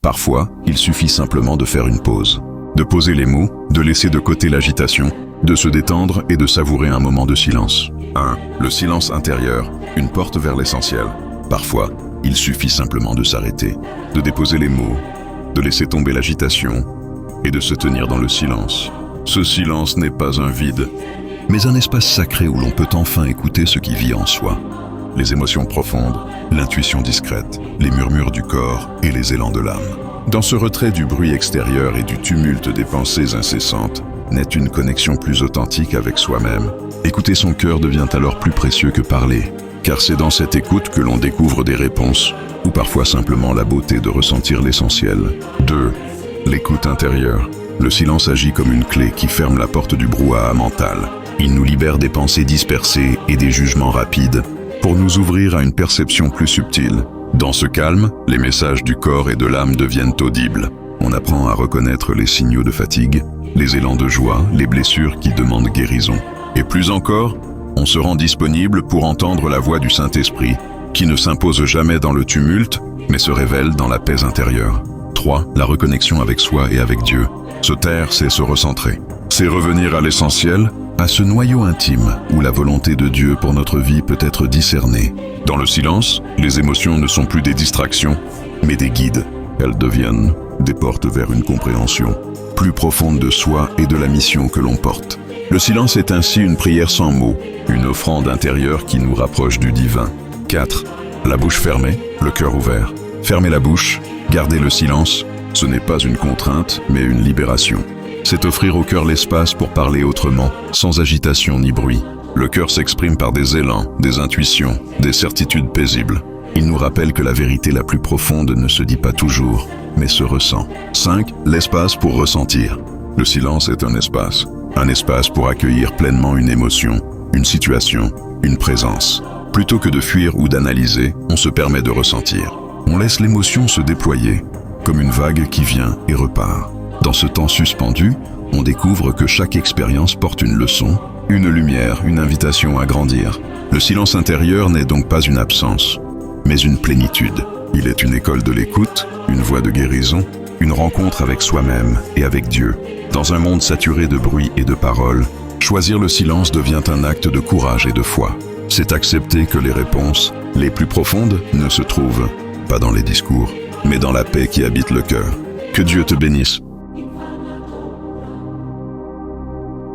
Parfois, il suffit simplement de faire une pause, de poser les mots, de laisser de côté l'agitation, de se détendre et de savourer un moment de silence. 1. Le silence intérieur, une porte vers l'essentiel. Parfois, il suffit simplement de s'arrêter, de déposer les mots, de laisser tomber l'agitation et de se tenir dans le silence. Ce silence n'est pas un vide, mais un espace sacré où l'on peut enfin écouter ce qui vit en soi. Les émotions profondes, l'intuition discrète, les murmures du corps et les élans de l'âme. Dans ce retrait du bruit extérieur et du tumulte des pensées incessantes, naît une connexion plus authentique avec soi-même. Écouter son cœur devient alors plus précieux que parler, car c'est dans cette écoute que l'on découvre des réponses, ou parfois simplement la beauté de ressentir l'essentiel. 2. L'écoute intérieure. Le silence agit comme une clé qui ferme la porte du brouhaha mental. Il nous libère des pensées dispersées et des jugements rapides, pour nous ouvrir à une perception plus subtile. Dans ce calme, les messages du corps et de l'âme deviennent audibles. On apprend à reconnaître les signaux de fatigue, les élans de joie, les blessures qui demandent guérison. Et plus encore, on se rend disponible pour entendre la voix du Saint-Esprit, qui ne s'impose jamais dans le tumulte, mais se révèle dans la paix intérieure. 3. La reconnexion avec soi et avec Dieu. Se taire, c'est se recentrer. C'est revenir à l'essentiel, à ce noyau intime où la volonté de Dieu pour notre vie peut être discernée. Dans le silence, les émotions ne sont plus des distractions, mais des guides. Elles deviennent des portes vers une compréhension plus profonde de soi et de la mission que l'on porte. Le silence est ainsi une prière sans mots, une offrande intérieure qui nous rapproche du divin. 4. La bouche fermée, le cœur ouvert. Fermer la bouche, garder le silence, ce n'est pas une contrainte, mais une libération. C'est offrir au cœur l'espace pour parler autrement, sans agitation ni bruit. Le cœur s'exprime par des élans, des intuitions, des certitudes paisibles. Il nous rappelle que la vérité la plus profonde ne se dit pas toujours, mais se ressent. 5. L'espace pour ressentir. Le silence est un espace pour accueillir pleinement une émotion, une situation, une présence. Plutôt que de fuir ou d'analyser, on se permet de ressentir. On laisse l'émotion se déployer, comme une vague qui vient et repart. Dans ce temps suspendu, on découvre que chaque expérience porte une leçon, une lumière, une invitation à grandir. Le silence intérieur n'est donc pas une absence, mais une plénitude. Il est une école de l'écoute, une voie de guérison, une rencontre avec soi-même et avec Dieu. Dans un monde saturé de bruit et de paroles, choisir le silence devient un acte de courage et de foi. C'est accepter que les réponses les plus profondes ne se trouvent pas dans les discours, mais dans la paix qui habite le cœur. Que Dieu te bénisse.